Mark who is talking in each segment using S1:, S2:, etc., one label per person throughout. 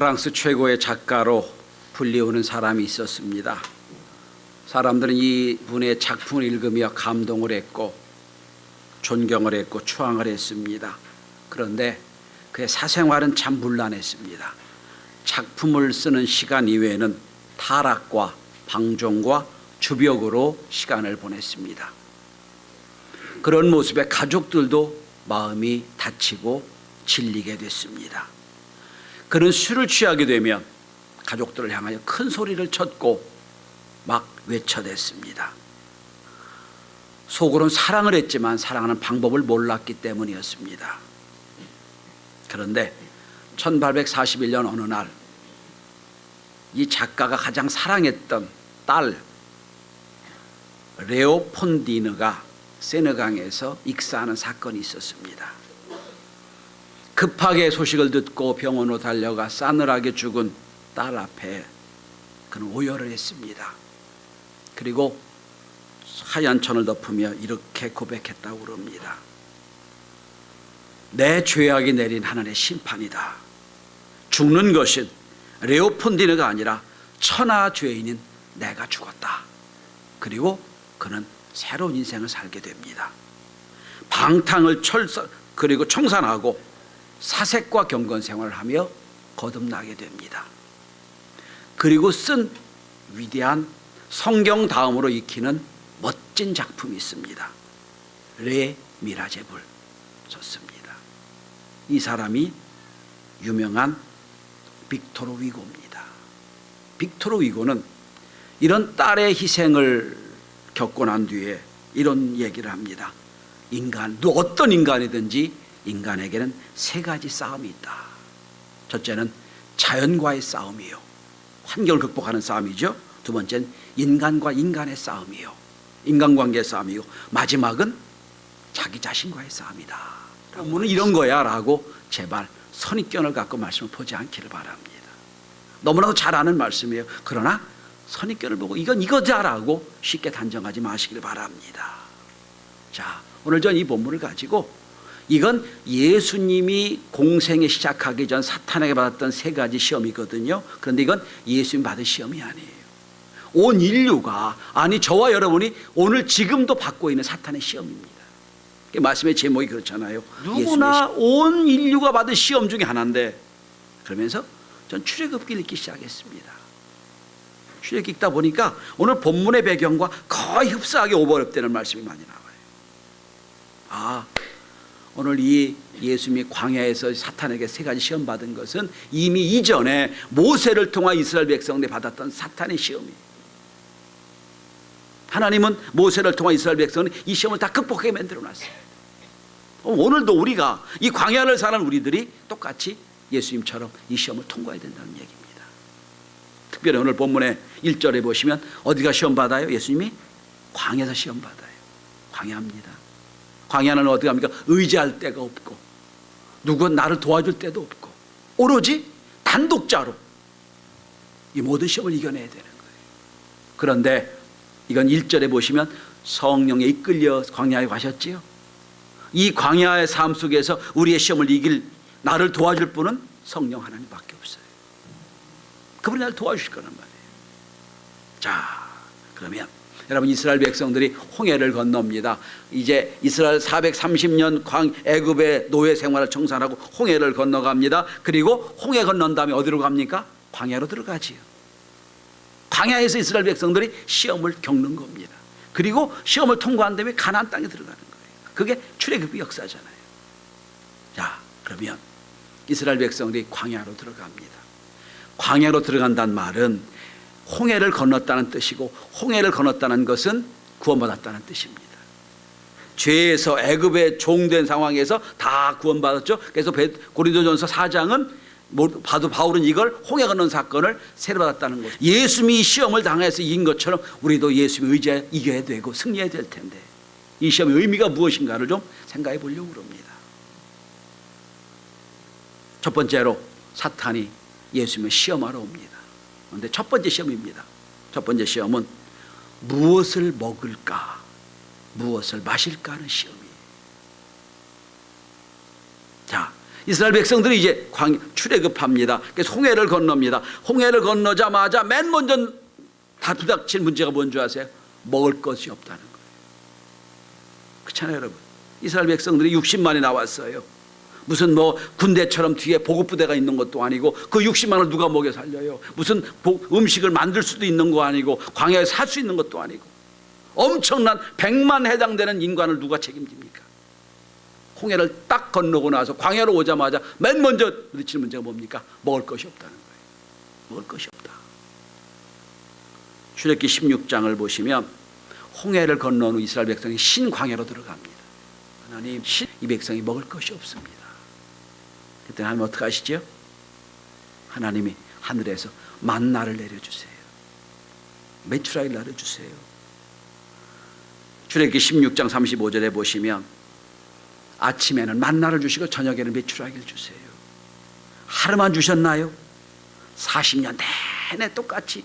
S1: 프랑스 최고의 작가로 불리우는 사람이 있었습니다. 사람들은 이 분의 작품을 읽으며 감동을 했고 존경을 했고 추앙을 했습니다. 그런데 그의 사생활은 참 문란했습니다. 작품을 쓰는 시간 이외에는 타락과 방종과 주벽으로 시간을 보냈습니다. 그런 모습에 가족들도 마음이 다치고 질리게 됐습니다. 그는 술을 취하게 되면 가족들을 향하여 큰 소리를 쳤고 막 외쳐댔습니다. 속으로는 사랑을 했지만 사랑하는 방법을 몰랐기 때문이었습니다. 그런데 1841년 어느 날 이 작가가 가장 사랑했던 딸 레오폰디느가 세느강에서 익사하는 사건이 있었습니다. 급하게 소식을 듣고 병원으로 달려가 싸늘하게 죽은 딸 앞에 그는 오열을 했습니다. 그리고 하얀 천을 덮으며 이렇게 고백했다고 그럽니다. 내 죄악이 내린 하나님의 심판이다. 죽는 것은 레오폰디느가 아니라 천하 죄인인 내가 죽었다. 그리고 그는 새로운 인생을 살게 됩니다. 방탕을 그리고 청산하고 사색과 경건 생활을 하며 거듭나게 됩니다. 그리고 쓴 위대한 성경 다음으로 익히는 멋진 작품이 있습니다. 레 미라제불 썼습니다. 이 사람이 유명한 빅토르 위고입니다. 빅토르 위고는 이런 딸의 희생을 겪고 난 뒤에 이런 얘기를 합니다. 어떤 인간이든지 인간에게는 세 가지 싸움이 있다. 첫째는 자연과의 싸움이요, 환경을 극복하는 싸움이죠. 두 번째는 인간과 인간의 싸움이요, 인간관계의 싸움이고, 마지막은 자기 자신과의 싸움이다. 본문은 이런 거야 라고 제발 선입견을 갖고 말씀을 보지 않기를 바랍니다. 너무나도 잘 아는 말씀이에요. 그러나 선입견을 보고 이건 이거다라고 쉽게 단정하지 마시기를 바랍니다. 자, 오늘 전 이 본문을 가지고 이건 예수님이 공생에 시작하기 전 사탄에게 받았던 세 가지 시험이거든요. 그런데 이건 예수님 받은 시험이 아니에요. 온 인류가, 아니 저와 여러분이 오늘 지금도 받고 있는 사탄의 시험입니다. 말씀의 제목이 그렇잖아요. 누구나 온 인류가 받은 시험 중에 하나인데, 그러면서 전 출애굽기를 읽기 시작했습니다. 출애굽기 읽다 보니까 오늘 본문의 배경과 거의 흡사하게 오버랩되는 말씀이 많이 나와요. 오늘 이 예수님이 광야에서 사탄에게 세 가지 시험 받은 것은 이미 이전에 모세를 통한 이스라엘 백성들이 받았던 사탄의 시험이에요. 하나님은 모세를 통한 이스라엘 백성은 이 시험을 다 극복하게 만들어놨어요. 오늘도 우리가 이 광야를 사는 우리들이 똑같이 예수님처럼 이 시험을 통과해야 된다는 얘기입니다. 특별히 오늘 본문의 1절에 보시면 어디가 시험 받아요? 예수님이 광야에서 시험 받아요. 광야입니다. 광야는 어디 갑니까? 의지할 데가 없고 누구 나를 도와줄 데도 없고 오로지 단독자로 이 모든 시험을 이겨내야 되는 거예요. 그런데 이건 1절에 보시면 성령에 이끌려 광야에 가셨지요. 이 광야의 삶 속에서 우리의 시험을 이길 나를 도와줄 분은 성령 하나님밖에 없어요. 그분이 나를 도와주실 거란 말이에요. 자, 그러면 여러분, 이스라엘 백성들이 홍해를 건넙니다. 이제 이스라엘 430년 애굽의 노예 생활을 청산하고 홍해를 건너갑니다. 그리고 홍해 건넌 다음에 어디로 갑니까? 광야로 들어가지요. 광야에서 이스라엘 백성들이 시험을 겪는 겁니다. 그리고 시험을 통과한 다음에 가나안 땅에 들어가는 거예요. 그게 출애굽의 역사잖아요. 자, 그러면 이스라엘 백성들이 광야로 들어갑니다. 광야로 들어간다는 말은 홍해를 건넜다는 뜻이고, 홍해를 건넜다는 것은 구원받았다는 뜻입니다. 죄에서 애굽의 종된 상황에서 다 구원받았죠. 그래서 고린도전서 4장은 바울은 이걸 홍해 건넌 사건을 세례받았다는 거죠. 예수님이 시험을 당해서 이긴 것처럼 우리도 예수님의 의지에 이겨야 되고 승리해야 될 텐데, 이 시험의 의미가 무엇인가를 좀 생각해 보려고 합니다. 첫 번째로 사탄이 예수님을 시험하러 옵니다. 그런데 첫 번째 시험입니다. 첫 번째 시험은 무엇을 먹을까, 무엇을 마실까 하는 시험이에요. 자, 이스라엘 백성들이 이제 출애굽합니다. 그래서 홍해를 건넙니다. 홍해를 건너자마자 맨 먼저 다 부닥칠 문제가 뭔지 아세요? 먹을 것이 없다는 거예요. 그렇잖아요, 여러분. 이스라엘 백성들이 60만이 나왔어요. 무슨 뭐 군대처럼 뒤에 보급부대가 있는 것도 아니고 그 60만을 누가 먹여 살려요? 무슨 음식을 만들 수도 있는 거 아니고 광야에 살 수 있는 것도 아니고 엄청난 100만 해당되는 인간을 누가 책임집니까? 홍해를 딱 건너고 나서 광야로 오자마자 맨 먼저 부딪히는 문제가 뭡니까? 먹을 것이 없다는 거예요. 먹을 것이 없다. 출애굽기 16장을 보시면 홍해를 건너는 이스라엘 백성이 신광야로 들어갑니다. 하나님, 이 백성이 먹을 것이 없습니다. 그때 하나님 어떻게 하시죠? 하나님이 하늘에서 만나를 내려주세요. 메추라기를 내려주세요. 출애굽기 16장 35절에 보시면 아침에는 만나를 주시고 저녁에는 메추라기를 주세요. 하루만 주셨나요? 40년 내내 똑같이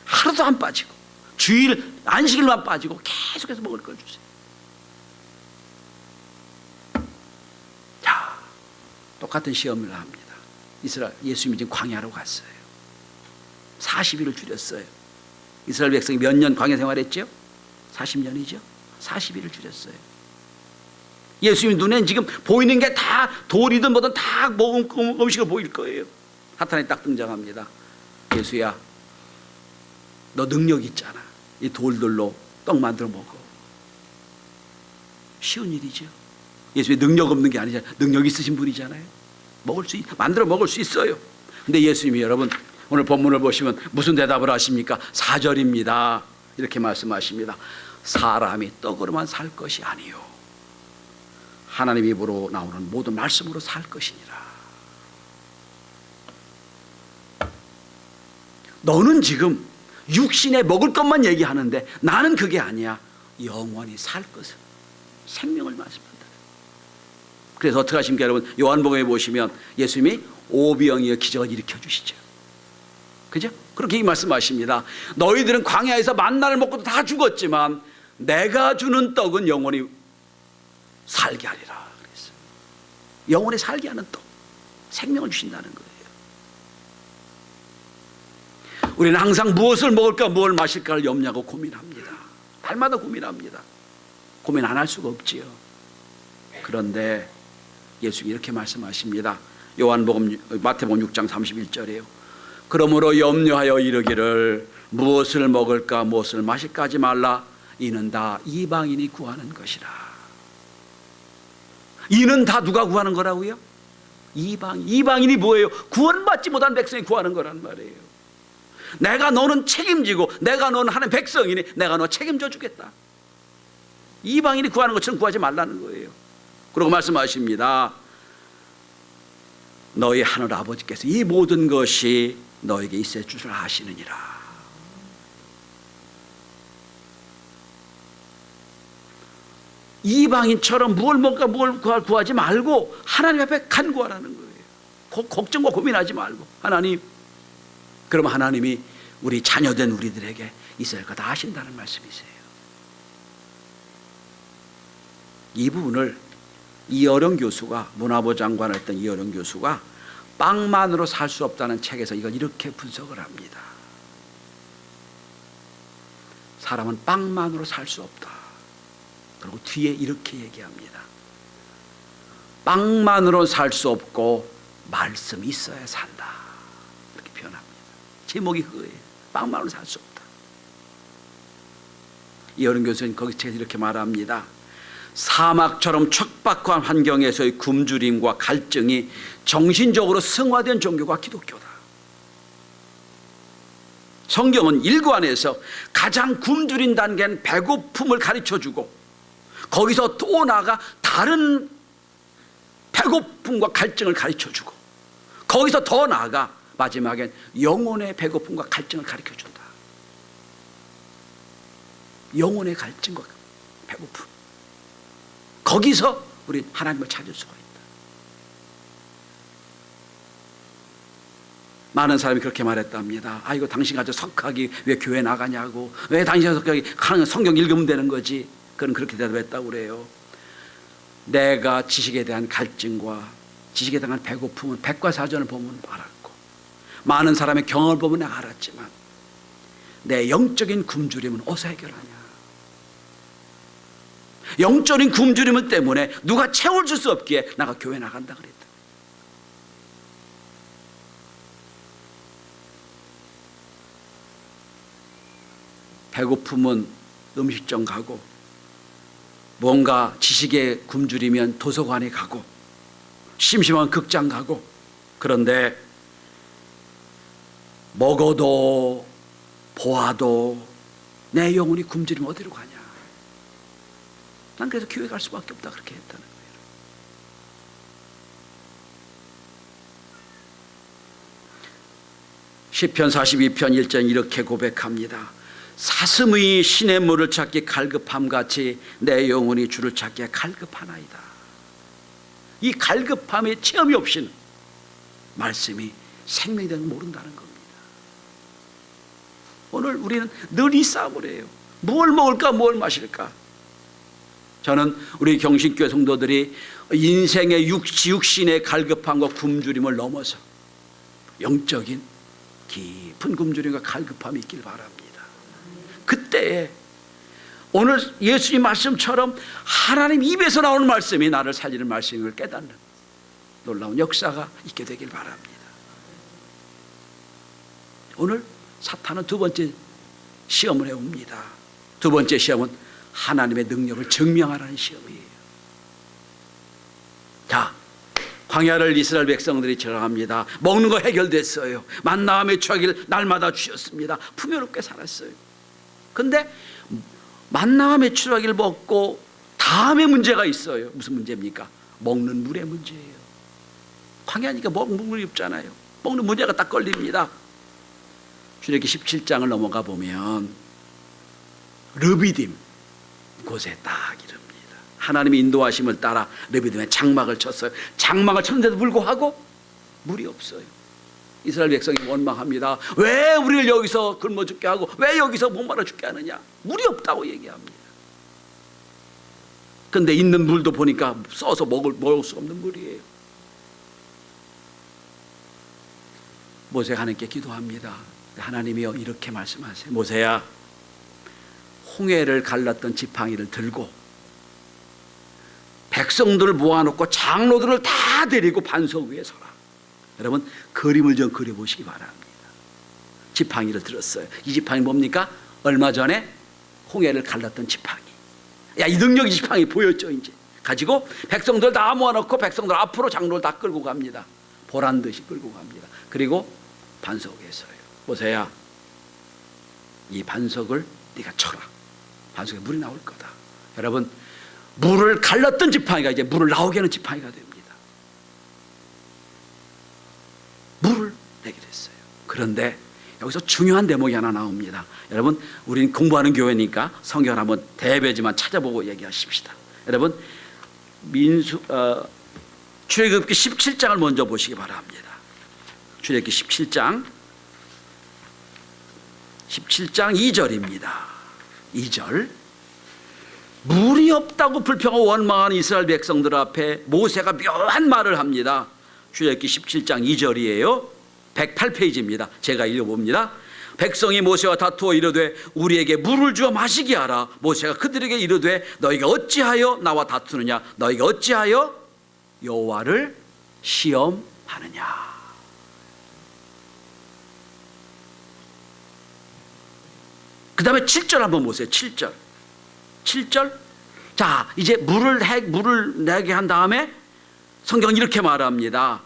S1: 하루도 안 빠지고 주일 안식일만 빠지고 계속해서 먹을 걸 주세요. 자, 똑같은 시험을 합니다. 이스라엘 예수님이 지금 광야로 갔어요. 40일을 줄였어요. 이스라엘 백성이 몇 년 광야 생활했죠? 40년이죠. 40일을 줄였어요. 예수님 눈엔 지금 보이는 게 다 돌이든 뭐든 다 먹은 음식을 보일 거예요. 사탄이 딱 등장합니다. 예수야, 너 능력 있잖아. 이 돌들로 떡 만들어 먹어. 쉬운 일이죠. 예수의 능력 없는 게 아니잖아요. 능력 있으신 분이잖아요. 만들어 먹을 수 있어요. 근데 예수님이 여러분 오늘 본문을 보시면 무슨 대답을 하십니까? 4절입니다. 이렇게 말씀하십니다. 사람이 떡으로만 살 것이 아니요 하나님 입으로 나오는 모든 말씀으로 살 것이니라. 너는 지금 육신에 먹을 것만 얘기하는데 나는 그게 아니야. 영원히 살 것을, 생명을 말씀한다. 그래서 어떻게 하십니까 여러분? 요한복음에 보시면 예수님이 오병이어 기적을 일으켜 주시죠. 그죠? 그렇게 이 말씀하십니다. 너희들은 광야에서 만나를 먹고도 다 죽었지만 내가 주는 떡은 영원히 살게 하리라 그랬어요. 영원히 살게 하는 떡, 생명을 주신다는 거예요. 우리는 항상 무엇을 먹을까 무엇을 마실까를 염려하고 고민합니다. 날마다 고민합니다. 고민 안 할 수가 없지요. 그런데 예수님이 이렇게 말씀하십니다. 마태복음 6장 31절이에요. 그러므로 염려하여 이르기를 무엇을 먹을까 무엇을 마실까 하지 말라. 이는 다 이방인이 구하는 것이라. 이는 다 누가 구하는 거라고요? 이방인이 뭐예요? 구원받지 못한 백성이 구하는 거란 말이에요. 내가 너는 책임지고 내가 너는 하는 백성이니 내가 너 책임져 주겠다. 이방인이 구하는 것처럼 구하지 말라는 거예요. 그리고 말씀하십니다. 너희 하늘 아버지께서 이 모든 것이 너에게 있을 줄 아시느니라. 이방인처럼 무엇을 먹을까 무엇을 구하지 말고 하나님 앞에 간구하라는 거예요. 걱정과 고민하지 말고 하나님, 그럼 하나님이 우리 자녀된 우리들에게 있어야 할 거 다 아신다는 말씀이세요. 이 부분을 이어령 교수가, 문화부 장관을 했던 이어령 교수가 빵만으로 살 수 없다는 책에서 이걸 이렇게 분석을 합니다. 사람은 빵만으로 살 수 없다. 그리고 뒤에 이렇게 얘기합니다. 빵만으로 살 수 없고 말씀이 있어야 산다. 이렇게 표현합니다. 제목이 그거예요. 빵만으로 살 수 없다. 이어령 교수는 거기 책에서 이렇게 말합니다. 사막처럼 척박한 환경에서의 굶주림과 갈증이 정신적으로 승화된 종교가 기독교다. 성경은 일관해서 가장 굶주린 단계는 배고픔을 가르쳐주고 거기서 또 나아가 다른 배고픔과 갈증을 가르쳐주고 거기서 더 나아가 마지막엔 영혼의 배고픔과 갈증을 가르쳐준다. 영혼의 갈증과 배고픔, 거기서 우리 하나님을 찾을 수가 있다. 많은 사람이 그렇게 말했답니다. 아이고 당신 가서 석학이 왜 교회 나가냐고, 왜 당신 석학이 하는 성경 읽으면 되는 거지. 그는 그렇게 대답했다고 그래요. 내가 지식에 대한 갈증과 지식에 대한 배고픔은 백과사전을 보면 알았고 많은 사람의 경험을 보면 내가 알았지만 내 영적인 굶주림은 어디서 해결하냐? 영적인 굶주림 때문에 누가 채워줄 수 없기에 나가 교회 나간다 그랬다. 배고픔은 음식점 가고 뭔가 지식에 굶주리면 도서관에 가고 심심한 극장 가고 그런데 먹어도 보아도 내 영혼이 굶주리면 어디로 가냐? 난 그래서 교회 갈 수밖에 없다 그렇게 했다는 거예요. 시편 42편 1절 이렇게 고백합니다. 사슴의 신의 물을 찾기 갈급함같이 내 영혼이 주를 찾기에 갈급하나이다. 이 갈급함의 체험이 없이는 말씀이 생명이 되는 모른다는 겁니다. 오늘 우리는 늘 이 싸움을 해요. 뭘 먹을까 뭘 마실까. 저는 우리 경신교회 성도들이 인생의 육신의 갈급함과 굶주림을 넘어서 영적인 깊은 굶주림과 갈급함이 있길 바랍니다. 그때에 오늘 예수님 말씀처럼 하나님 입에서 나오는 말씀이 나를 살리는 말씀을 깨닫는 놀라운 역사가 있게 되길 바랍니다. 오늘 사탄은 두 번째 시험을 해옵니다. 두 번째 시험은 하나님의 능력을 증명하라는 시험이에요. 자, 광야를 이스라엘 백성들이 지나갑니다. 먹는 거 해결됐어요. 만나와 메추라기를 날마다 주셨습니다. 풍요롭게 살았어요. 근데 만나와 메추라기를 먹고 다음에 문제가 있어요. 무슨 문제입니까? 먹는 물의 문제예요. 광야니까 먹는 물이 없잖아요. 먹는 문제가 딱 걸립니다. 출애굽기 17장을 넘어가 보면 르비딤 곳에 딱 이릅니다. 하나님의 인도하심을 따라 르비딤에 장막을 쳤어요. 장막을 쳤는데도 불구하고 물이 없어요. 이스라엘 백성이 원망합니다. 왜 우리를 여기서 굶어 죽게 하고 왜 여기서 목마르 죽게 하느냐? 물이 없다고 얘기합니다. 근데 있는 물도 보니까 써서 먹을 수 없는 물이에요. 모세가 하나님께 기도합니다. 하나님이여 이렇게 말씀하세요. 모세야, 홍해를 갈랐던 지팡이를 들고 백성들을 모아놓고 장로들을 다 데리고 반석 위에 서라. 여러분 그림을 좀 그려보시기 바랍니다. 지팡이를 들었어요. 이 지팡이 뭡니까? 얼마 전에 홍해를 갈랐던 지팡이. 야, 이 능력이 지팡이 보였죠. 이제 가지고 백성들 다 모아놓고 백성들 앞으로 장로를 다 끌고 갑니다. 보란 듯이 끌고 갑니다. 그리고 반석 위에 서요. 모세야, 이 반석을 네가 쳐라. 반석에 물이 나올 거다. 여러분 물을 갈랐던 지팡이가 이제 물을 나오게 하는 지팡이가 됩니다. 물을 내게 됐어요. 그런데 여기서 중요한 대목이 하나 나옵니다. 여러분 우리는 공부하는 교회니까 성경을 한번 대배지만 찾아보고 얘기하십시다. 여러분 출애굽기 17장을 먼저 보시기 바랍니다. 출애굽기 17장 2절입니다. 2절 물이 없다고 불평하고 원망하는 이스라엘 백성들 앞에 모세가 묘한 말을 합니다. 출애굽기 17장 2절이에요. 108페이지입니다. 제가 읽어봅니다. 백성이 모세와 다투어 이르되 우리에게 물을 주어 마시게 하라. 모세가 그들에게 이르되 너희가 어찌하여 나와 다투느냐? 너희가 어찌하여 여호와를 시험하느냐? 그 다음에 7절 한번 보세요. 7절. 자, 이제 물을 내게 한 다음에 성경은 이렇게 말합니다.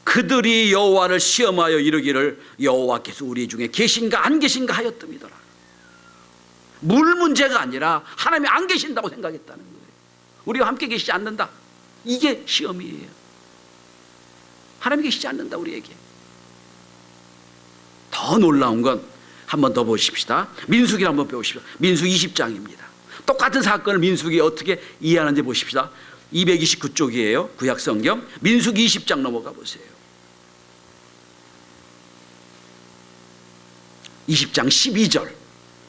S1: 그들이 여호와를 시험하여 이르기를 여호와께서 우리 중에 계신가 안 계신가 하였더미더라. 물 문제가 아니라 하나님이 안 계신다고 생각했다는 거예요. 우리와 함께 계시지 않는다. 이게 시험이에요. 하나님이 계시지 않는다 우리에게. 더 놀라운 건 한 번 더 보십시다. 민수기를 한번 배우십시오. 민수기 20장입니다. 똑같은 사건을 민수기 어떻게 이해하는지 보십시다. 229쪽이에요. 구약성경 민수기 20장 넘어가 보세요. 20장 12절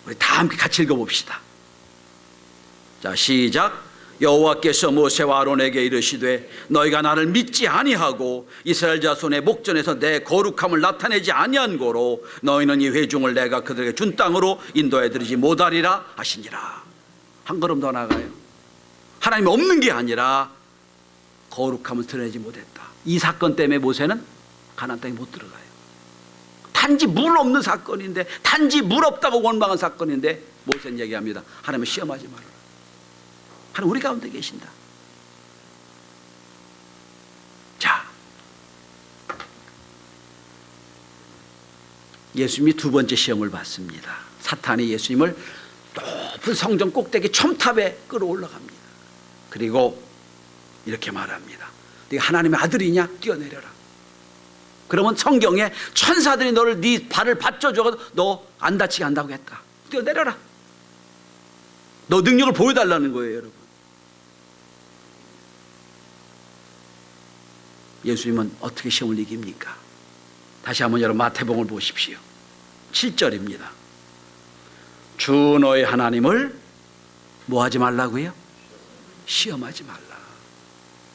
S1: 우리 다 함께 같이 읽어봅시다. 자, 시작. 여호와께서 모세와 아론에게 이르시되 너희가 나를 믿지 아니하고 이스라엘 자손의 목전에서 내 거룩함을 나타내지 아니한 고로 너희는 이 회중을 내가 그들에게 준 땅으로 인도해 드리지 못하리라 하시니라. 한 걸음 더 나가요. 하나님이 없는 게 아니라 거룩함을 드러내지 못했다. 이 사건 때문에 모세는 가나안 땅에 못 들어가요. 단지 물 없는 사건인데, 단지 물 없다고 원망한 사건인데 모세는 얘기합니다. 하나님을 시험하지 말아라. 하나님 우리 가운데 계신다. 자, 예수님이 두 번째 시험을 받습니다. 사탄이 예수님을 높은 성전 꼭대기 첨탑에 끌어올라갑니다. 그리고 이렇게 말합니다. 네가 하나님의 아들이냐? 뛰어내려라. 그러면 성경에 천사들이 너를 네 발을 받쳐줘서 너 안 다치게 한다고 했다. 뛰어내려라. 너 능력을 보여달라는 거예요, 여러분. 예수님은 어떻게 시험을 이깁니까? 다시 한번 여러분 마태복음을 보십시오. 7절입니다. 주 너의 하나님을 뭐 하지 말라고요? 시험하지 말라.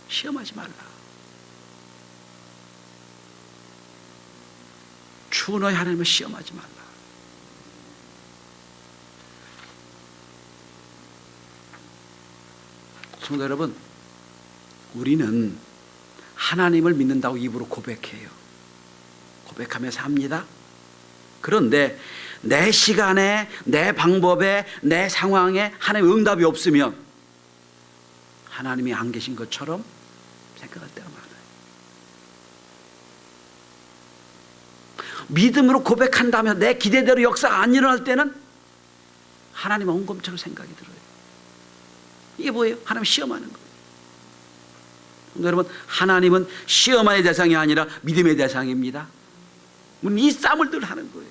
S1: 시험하지 말라. 주 너의 하나님을 시험하지 말라. 성도 여러분, 우리는 하나님을 믿는다고 입으로 고백해요. 고백하면서 합니다. 그런데 내 시간에, 내 방법에, 내 상황에 하나님의 응답이 없으면 하나님이 안 계신 것처럼 생각할 때가 많아요. 믿음으로 고백한다면 내 기대대로 역사가 안 일어날 때는 하나님 엉검처럼 생각이 들어요. 이게 뭐예요? 하나님 시험하는 거예요. 여러분, 하나님은 시험의 대상이 아니라 믿음의 대상입니다. 우리는 이 싸움을 늘 하는 거예요.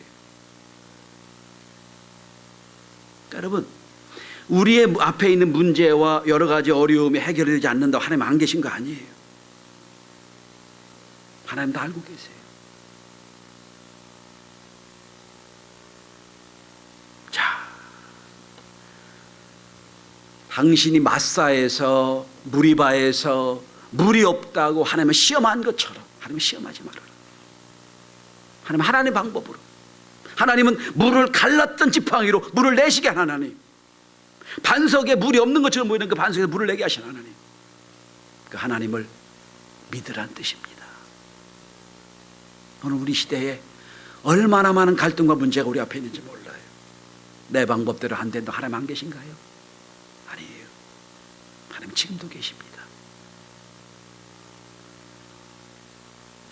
S1: 그러니까 여러분, 우리의 앞에 있는 문제와 여러 가지 어려움이 해결되지 않는다고 하나님 안 계신 거 아니에요. 하나님 다 알고 계세요. 자, 당신이 마사에서 무리바에서 물이 없다고 하나님을 시험한 것처럼 하나님을 시험하지 말아라. 하나님의 방법으로. 하나님은 물을 갈랐던 지팡이로 물을 내시게 한 하나님. 반석에 물이 없는 것처럼 보이는 그 반석에 물을 내게 하신 하나님. 그 하나님을 믿으란 뜻입니다. 오늘 우리 시대에 얼마나 많은 갈등과 문제가 우리 앞에 있는지 몰라요. 내 방법대로 안 된다. 하나님 안 계신가요? 아니에요. 하나님 지금도 계십니다.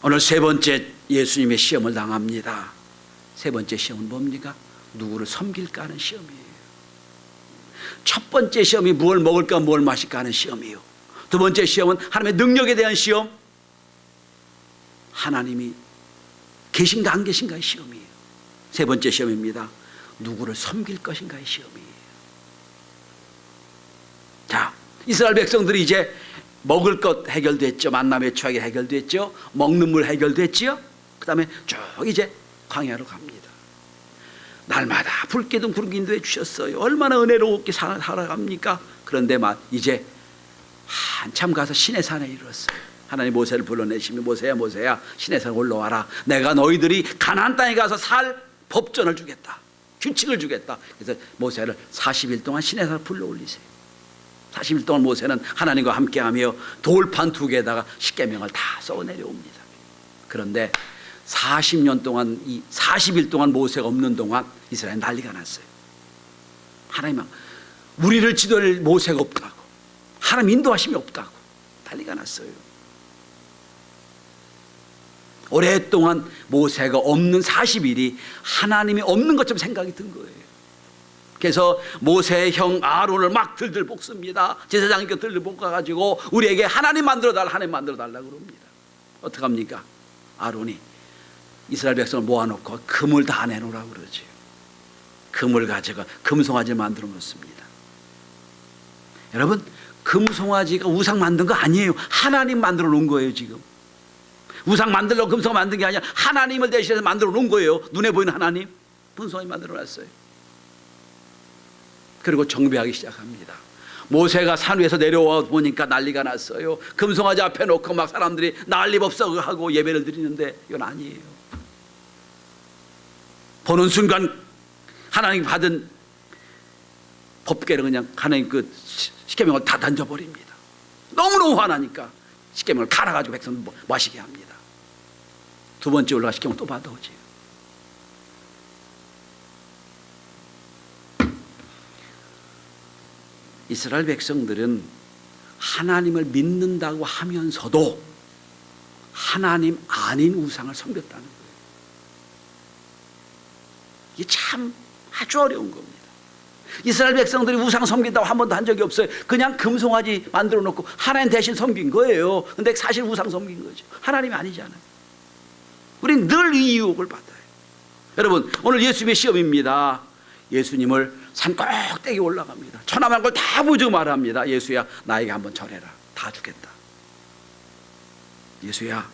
S1: 오늘 세 번째 예수님의 시험을 당합니다. 세 번째 시험은 뭡니까? 누구를 섬길까 하는 시험이에요. 첫 번째 시험이 무엇을 먹을까 무엇을 마실까 하는 시험이에요. 두 번째 시험은 하나님의 능력에 대한 시험, 하나님이 계신가 안 계신가의 시험이에요. 세 번째 시험입니다. 누구를 섬길 것인가의 시험이에요. 자, 이스라엘 백성들이 이제 먹을 것 해결됐죠. 만남의 추억이 해결됐죠. 먹는 물 해결됐죠. 그 다음에 쭉 이제 광야로 갑니다. 날마다 불기둥 구름 인도해 주셨어요. 얼마나 은혜롭게 살아갑니까? 그런데 이제 한참 가서 시내산에 이르렀어요. 하나님 모세를 불러내시며 모세야 모세야 시내산 올라와라. 내가 너희들이 가나안 땅에 가서 살 법전을 주겠다. 규칙을 주겠다. 그래서 모세를 40일 동안 시내산을 불러 올리세요. 40일 동안 모세는 하나님과 함께하며 돌판 2개에다가 십계명을 다 써 내려옵니다. 그런데 40년 동안, 이 40일 동안 모세가 없는 동안 이스라엘 난리가 났어요. 하나님, 우리를 지도할 모세가 없다고, 하나님 인도하심이 없다고 난리가 났어요. 오랫동안 모세가 없는 40일이 하나님이 없는 것처럼 생각이 든 거예요. 그래서 모세의 형 아론을 막 들들 볶습니다. 제사장님께 들들 볶아가지고 우리에게 하나님 만들어달라, 하나님 만들어달라고 그럽니다. 어떡합니까? 아론이 이스라엘 백성을 모아놓고 금을 다 내놓으라고 그러죠. 금을 가져가 금송아지를 만들어 놓습니다. 여러분, 금송아지가 우상 만든 거 아니에요. 하나님 만들어 놓은 거예요. 지금 우상 만들려고 금송아지 만든 게 아니라 하나님을 대신해서 만들어 놓은 거예요. 눈에 보이는 하나님, 금송아지 만들어 놨어요. 그리고 정배하기 시작합니다. 모세가 산 위에서 내려와 보니까 난리가 났어요. 금송아지 앞에 놓고 막 사람들이 난리법석 하고 예배를 드리는데 이건 아니에요. 보는 순간 하나님 받은 법궤를 그냥 하나님 그 십계명을 다 던져버립니다. 너무너무 화나니까 십계명을 갈아가지고 백성 마시게 합니다. 두 번째 올라가 십계명 또 받아오지. 이스라엘 백성들은 하나님을 믿는다고 하면서도 하나님 아닌 우상을 섬겼다는 거예요. 이게 참 아주 어려운 겁니다. 이스라엘 백성들이 우상 섬긴다고 한 번도 한 적이 없어요. 그냥 금송아지 만들어 놓고 하나님 대신 섬긴 거예요. 근데 사실 우상 섬긴 거죠. 하나님이 아니잖아요. 우리는 늘 이 유혹을 받아요. 여러분, 오늘 예수님의 시험입니다. 예수님을 산 꼭대기 올라갑니다. 천하만걸 다 보죠 말합니다. 예수야, 나에게 한번 절해라. 다 주겠다. 예수야,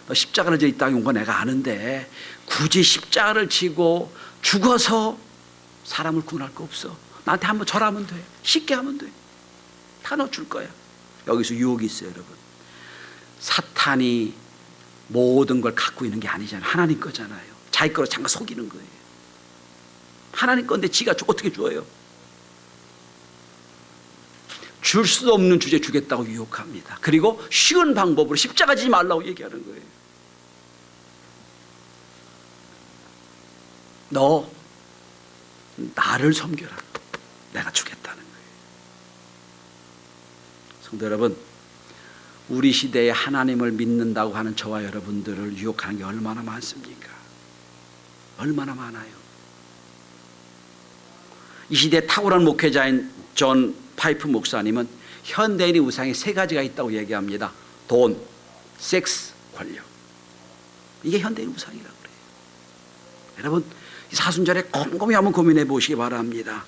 S1: 너 십자가를 져 이 땅에 온 거 내가 아는데 굳이 십자가를 지고 죽어서 사람을 구원할 거 없어. 나한테 한번 절하면 돼. 쉽게 하면 돼. 다 너 줄 거야. 여기서 유혹이 있어요, 여러분. 사탄이 모든 걸 갖고 있는 게 아니잖아요. 하나님 거잖아요. 자기 거로 잠깐 속이는 거예요. 하나님 건데 지가 어떻게 줘요? 줄 수도 없는 주제 주겠다고 유혹합니다. 그리고 쉬운 방법으로 십자가 지지 말라고 얘기하는 거예요. 너 나를 섬겨라. 내가 주겠다는 거예요. 성도 여러분, 우리 시대에 하나님을 믿는다고 하는 저와 여러분들을 유혹하는 게 얼마나 많습니까? 얼마나 많아요. 이 시대의 탁월한 목회자인 존 파이프 목사님은 현대인의 우상이 세 가지가 있다고 얘기합니다. 돈, 섹스, 권력. 이게 현대인 우상이라고 그래요. 여러분, 사순절에 곰곰이 한번 고민해 보시기 바랍니다.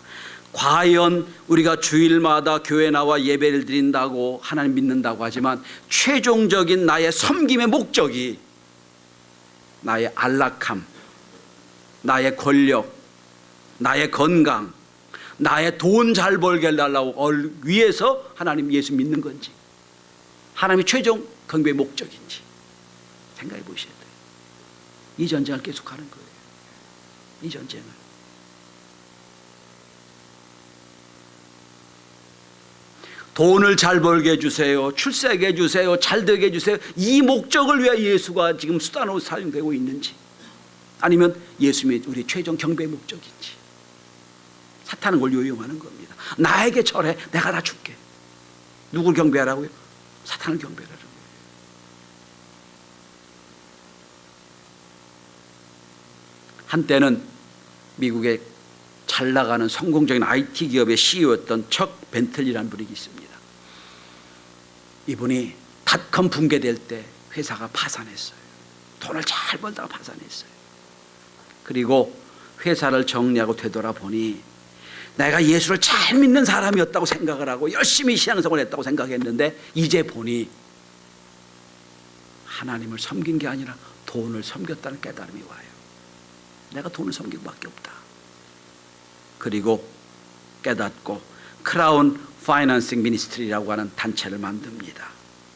S1: 과연 우리가 주일마다 교회 나와 예배를 드린다고 하나님 믿는다고 하지만 최종적인 나의 섬김의 목적이 나의 안락함, 나의 권력, 나의 건강, 나의 돈 잘 벌게 해달라고 위해서 하나님 예수 믿는 건지, 하나님의 최종 경배의 목적인지 생각해 보셔야 돼요. 이 전쟁을 계속하는 거예요. 이 전쟁을. 돈을 잘 벌게 해주세요. 출세하게 해주세요. 잘 되게 해주세요. 이 목적을 위해 예수가 지금 수단으로 사용되고 있는지, 아니면 예수님이 우리 최종 경배의 목적인지. 사탄은 그걸 요용하는 겁니다. 나에게 절해. 내가 다 줄게. 누굴 경배하라고요? 사탄을 경배하라는 거예요. 한때는 미국의 잘 나가는 성공적인 IT 기업의 CEO였던 척 벤틀리라는 분이 있습니다. 이분이 닷컴 붕괴될 때 회사가 파산했어요. 돈을 잘 벌다가 파산했어요. 그리고 회사를 정리하고 되돌아보니 내가 예수를 잘 믿는 사람이었다고 생각을 하고 열심히 신앙생활을 했다고 생각했는데 이제 보니 하나님을 섬긴 게 아니라 돈을 섬겼다는 깨달음이 와요. 내가 돈을 섬긴 밖에 없다. 그리고 깨닫고 크라운 파이낸싱 미니스트리라고 하는 단체를 만듭니다.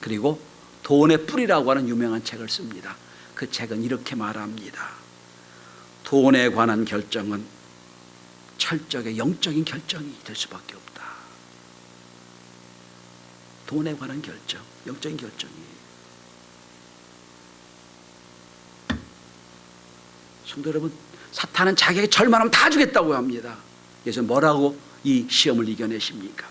S1: 그리고 돈의 뿌리라고 하는 유명한 책을 씁니다. 그 책은 이렇게 말합니다. 돈에 관한 결정은 철저하게 영적인 결정이 될 수밖에 없다. 돈에 관한 결정, 영적인 결정이에요. 성도 여러분, 사탄은 자기에게 절만하면 다 주겠다고 합니다. 그래서 뭐라고 이 시험을 이겨내십니까?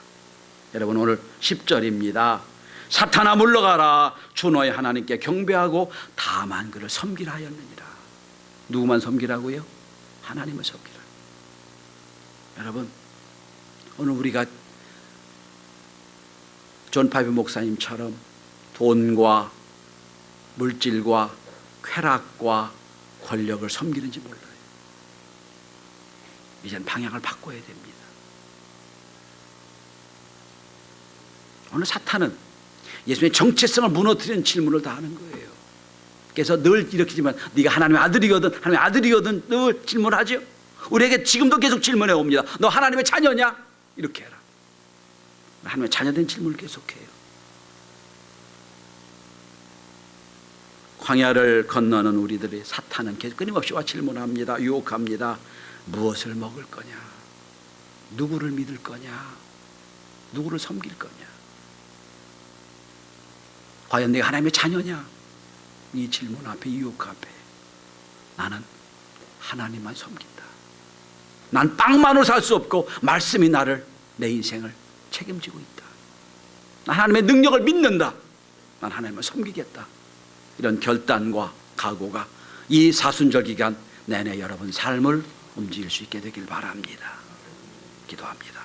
S1: 여러분, 오늘 10절입니다. 사탄아 물러가라. 주 너의 하나님께 경배하고 다만 그를 섬기라 하였느니라. 누구만 섬기라고요? 하나님을 섬기라. 여러분, 오늘 우리가 존 파이프 목사님처럼 돈과 물질과 쾌락과 권력을 섬기는지 몰라요. 이제는 방향을 바꿔야 됩니다. 오늘 사탄은 예수님의 정체성을 무너뜨리는 질문을 다 하는 거예요. 그래서 늘 이렇게지만 네가 하나님의 아들이거든, 하나님의 아들이거든 늘 질문하죠. 우리에게 지금도 계속 질문해 옵니다. 너 하나님의 자녀냐? 이렇게 해라. 하나님의 자녀된 질문을 계속해요. 광야를 건너는 우리들의 사탄은 계속 끊임없이 와 질문합니다. 유혹합니다. 무엇을 먹을 거냐? 누구를 믿을 거냐? 누구를 섬길 거냐? 과연 내가 하나님의 자녀냐? 이 질문 앞에, 유혹 앞에 나는 하나님만 섬긴다. 난 빵만으로 살 수 없고 말씀이 나를, 내 인생을 책임지고 있다. 난 하나님의 능력을 믿는다. 난 하나님을 섬기겠다. 이런 결단과 각오가 이 사순절 기간 내내 여러분 삶을 움직일 수 있게 되길 바랍니다. 기도합니다.